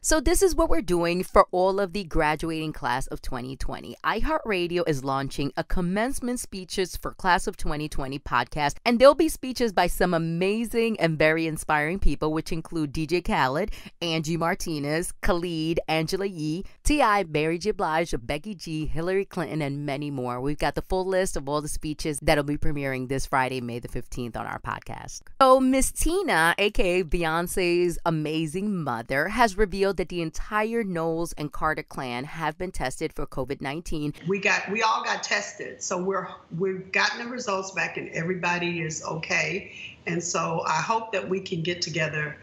So this is what we're doing for all of the graduating class of 2020. iHeartRadio is launching a commencement speeches for class of 2020 podcast, and there'll be speeches by some amazing and very inspiring people, which include DJ Khaled, Angie Martinez, Khalid, Angela Yee, T.I., Mary J. Blige, Becky G, Hillary Clinton, and many more. We've got the full list of all the speeches that'll be premiering this Friday, May the 15th on our podcast. So Miss Tina, aka Beyonce's amazing mother, has revealed that the entire Knowles and Carter clan have been tested for COVID-19. We all got tested, so we've gotten the results back, and everybody is okay. And so I hope that we can get together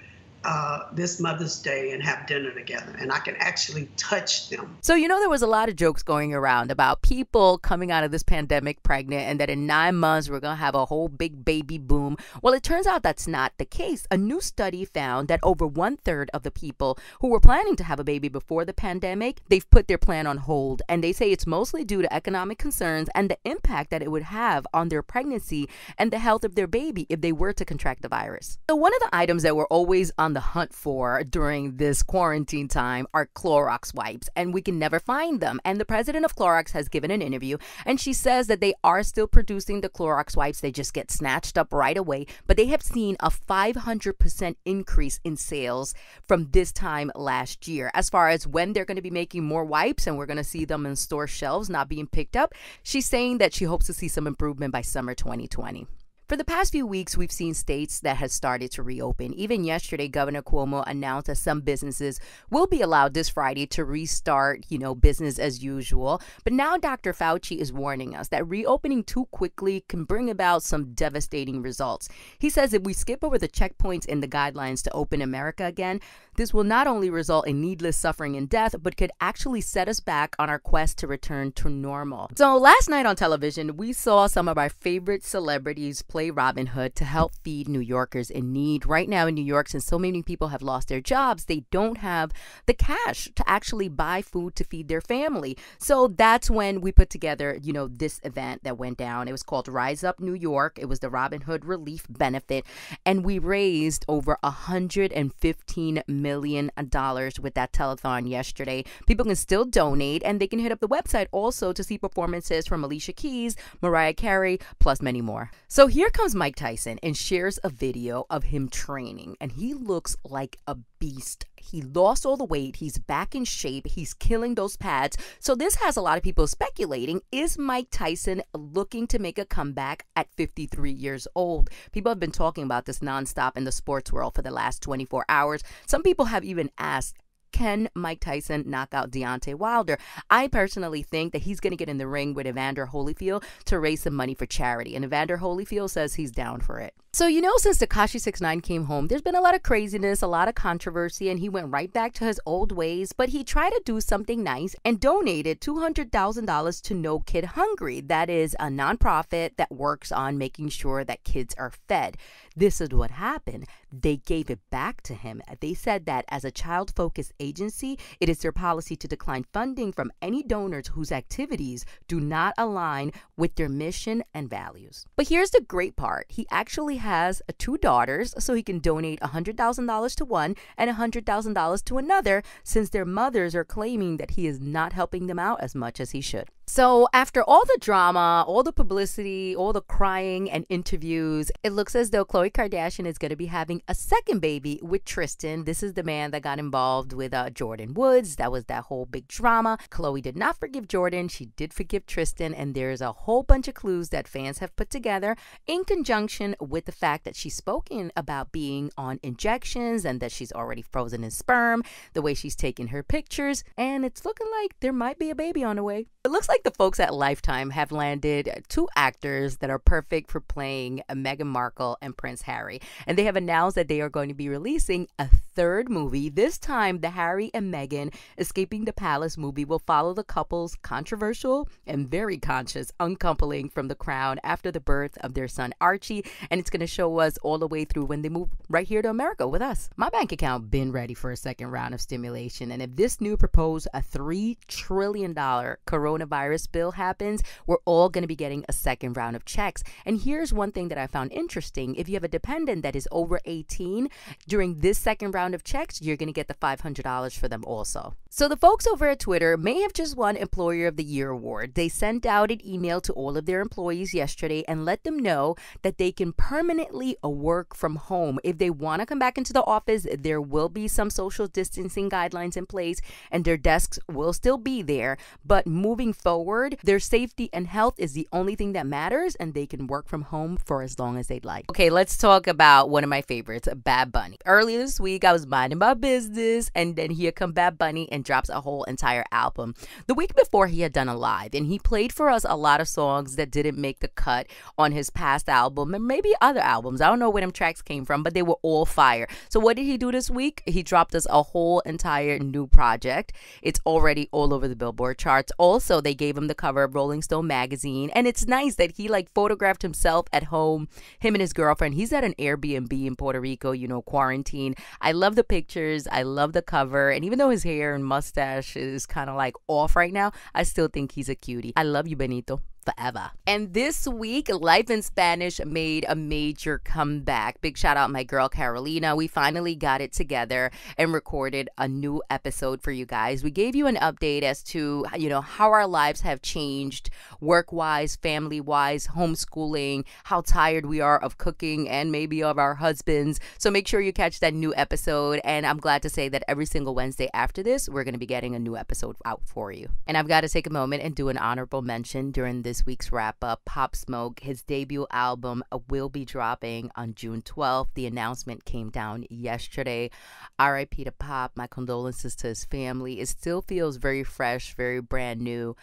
this Mother's Day and have dinner together, and I can actually touch them. So, there was a lot of jokes going around about people coming out of this pandemic pregnant, and that in 9 months we're going to have a whole big baby boom. Well, it turns out that's not the case. A new study found that over 1/3 of the people who were planning to have a baby before the pandemic, they've put their plan on hold, and they say it's mostly due to economic concerns and the impact that it would have on their pregnancy and the health of their baby if they were to contract the virus. So one of the items that we're always on the hunt for during this quarantine time are Clorox wipes, and we can never find them. And the president of Clorox has given an interview, and she says that they are still producing the Clorox wipes. They just get snatched up right away, but they have seen a 500% increase in sales from this time last year. As far as when they're going to be making more wipes and we're going to see them in store shelves not being picked up, she's saying that she hopes to see some improvement by summer 2020. For the past few weeks, we've seen states that have started to reopen. Even yesterday, Governor Cuomo announced that some businesses will be allowed this Friday to restart, business as usual. But now Dr. Fauci is warning us that reopening too quickly can bring about some devastating results. He says if we skip over the checkpoints in the guidelines to open America again, this will not only result in needless suffering and death, but could actually set us back on our quest to return to normal. So last night on television, we saw some of our favorite celebrities play Robin Hood to help feed New Yorkers in need. Right now in New York, since so many people have lost their jobs, they don't have the cash to actually buy food to feed their family. So that's when we put together, this event that went down. It was called Rise Up New York. It was the Robin Hood Relief Benefit, and we raised over $115 million with that telethon yesterday. People can still donate, and they can hit up the website also to see performances from Alicia Keys, Mariah Carey, plus many more. So here comes Mike Tyson and shares a video of him training, and he looks like a beast. He lost all the weight. He's back in shape. He's killing those pads. So this has a lot of people speculating, is Mike Tyson looking to make a comeback at 53 years old? People have been talking about this nonstop in the sports world for the last 24 hours. Some people have even asked, can Mike Tyson knock out Deontay Wilder? I personally think that he's going to get in the ring with Evander Holyfield to raise some money for charity. And Evander Holyfield says he's down for it. So, since Tekashi 6ix9ine came home, there's been a lot of craziness, a lot of controversy, and he went right back to his old ways. But he tried to do something nice and donated $200,000 to No Kid Hungry. That is a nonprofit that works on making sure that kids are fed. This is what happened. They gave it back to him. They said that as a child-focused agency, it is their policy to decline funding from any donors whose activities do not align with their mission and values. But here's the great part. He actually has 2 daughters, so he can donate $100,000 to one and $100,000 to another, since their mothers are claiming that he is not helping them out as much as he should. So after all the drama, all the publicity, all the crying and interviews, it looks as though Khloe Kardashian is going to be having a second baby with Tristan. This is the man that got involved with Jordan Woods. That was that whole big drama. Khloe did not forgive Jordan. She did forgive Tristan. And there's a whole bunch of clues that fans have put together in conjunction with the fact that she's spoken about being on injections and that she's already frozen in sperm, the way she's taking her pictures. And it's looking like there might be a baby on the way. It looks like the folks at Lifetime have landed 2 actors that are perfect for playing Meghan Markle and Prince Harry. And they have announced that they are going to be releasing a 3rd movie. This time, the Harry and Meghan Escaping the Palace movie will follow the couple's controversial and very conscious uncoupling from the crown after the birth of their son Archie. And it's going to show us all the way through when they move right here to America with us. My bank account been ready for a second round of stimulation. And if this new proposed a $3 trillion coronavirus coronavirus bill happens, we're all going to be getting a second round of checks. And here's one thing that I found interesting. If you have a dependent that is over 18, during this second round of checks, you're going to get the $500 for them also. So the folks over at Twitter may have just won Employer of the Year award. They sent out an email to all of their employees yesterday and let them know that they can permanently work from home. If they want to come back into the office, there will be some social distancing guidelines in place and their desks will still be there. But moving forward, their safety and health is the only thing that matters, and they can work from home for as long as they'd like. Okay, let's talk about one of my favorites, Bad Bunny. Earlier this week, I was minding my business, and then here come Bad Bunny and drops a whole entire album. The week before, he had done a live, and he played for us a lot of songs that didn't make the cut on his past album and maybe other albums. I don't know where them tracks came from, but they were all fire. So what did he do this week? He dropped us a whole entire new project. It's already all over the Billboard charts. Also, they gave him the cover of Rolling Stone magazine, and it's nice that he photographed himself at home, him and his girlfriend. He's at an Airbnb in Puerto Rico, quarantine. I love the pictures. I love the cover. And even though his hair and mustache is kind of off right now, I still think he's a cutie. I love you, Benito. Forever. And this week, Life in Spanish made a major comeback. Big shout out my girl Carolina. We finally got it together and recorded a new episode for you guys. We gave you an update as to, how our lives have changed work-wise, family-wise, homeschooling, how tired we are of cooking and maybe of our husbands. So make sure you catch that new episode. And I'm glad to say that every single Wednesday after this, we're going to be getting a new episode out for you. And I've got to take a moment and do an honorable mention during this week's wrap-up. Pop Smoke, his debut album, will be dropping on June 12th. The announcement came down yesterday. R.I.P. to Pop. My condolences to his family. It still feels very fresh, very brand new.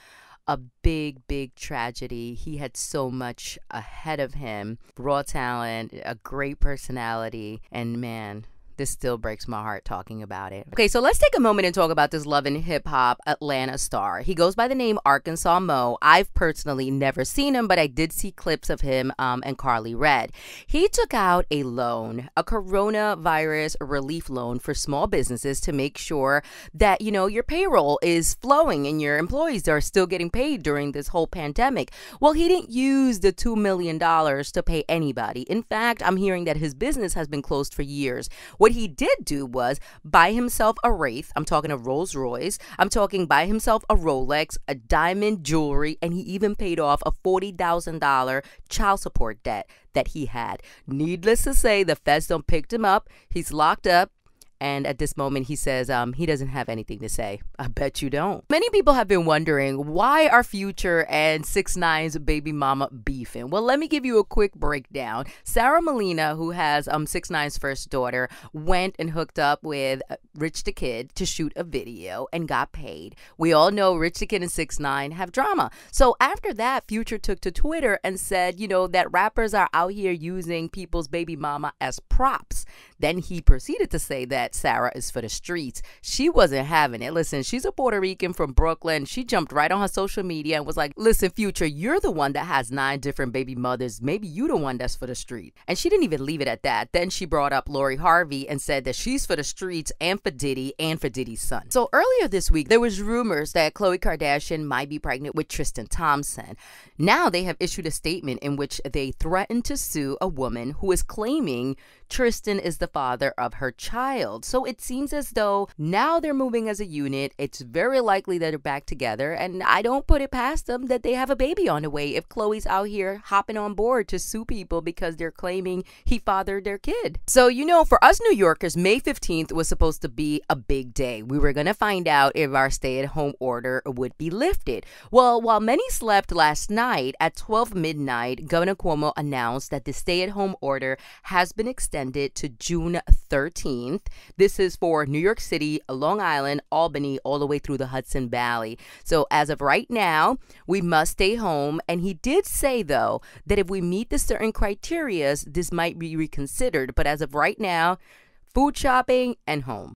A big, big tragedy. He had so much ahead of him. Raw talent, a great personality, and man, this still breaks my heart talking about it. Okay, so let's take a moment and talk about this Love and Hip Hop Atlanta star. He goes by the name Arkansas Mo. I've personally never seen him, but I did see clips of him and Carly Red. He took out a loan, a coronavirus relief loan for small businesses to make sure that, your payroll is flowing and your employees are still getting paid during this whole pandemic. Well, he didn't use the $2 million to pay anybody. In fact, I'm hearing that his business has been closed for years. What he did do was buy himself a Wraith. I'm talking a Rolls Royce. I'm talking buy himself a Rolex, a diamond jewelry, and he even paid off a $40,000 child support debt that he had. Needless to say, the feds don't picked him up. He's locked up. And at this moment, he says he doesn't have anything to say. I bet you don't. Many people have been wondering, why are Future and 6ix9ine's baby mama beefing? Well, let me give you a quick breakdown. Sara Molina, who has 6ix9ine's first daughter, went and hooked up with Rich the Kid to shoot a video and got paid. We all know Rich the Kid and 6ix9ine have drama. So after that, Future took to Twitter and said, that rappers are out here using people's baby mama as props. Then he proceeded to say that Sara is for the streets. She wasn't having it. Listen, she's a Puerto Rican from Brooklyn. She jumped right on her social media and was like, listen, Future, you're the one that has 9 different baby mothers. Maybe you the one that's for the street. And she didn't even leave it at that. Then she brought up Lori Harvey and said that she's for the streets and for Diddy and for Diddy's son. So earlier this week, there was rumors that Khloe Kardashian might be pregnant with Tristan Thompson. Now they have issued a statement in which they threatened to sue a woman who is claiming Tristan is the father of her child. So it seems as though now they're moving as a unit. It's very likely that they're back together, and I don't put it past them that they have a baby on the way if Khloe's out here hopping on board to sue people because they're claiming he fathered their kid. So, for us New Yorkers, May 15th was supposed to be a big day. We were going to find out if our stay-at-home order would be lifted. Well, while many slept last night, at 12 midnight, Governor Cuomo announced that the stay-at-home order has been extended to June 13th. This is for New York City, Long Island, Albany, all the way through the Hudson Valley. So as of right now, we must stay home. And he did say, though, that if we meet the certain criteria, this might be reconsidered. But as of right now, food shopping and home.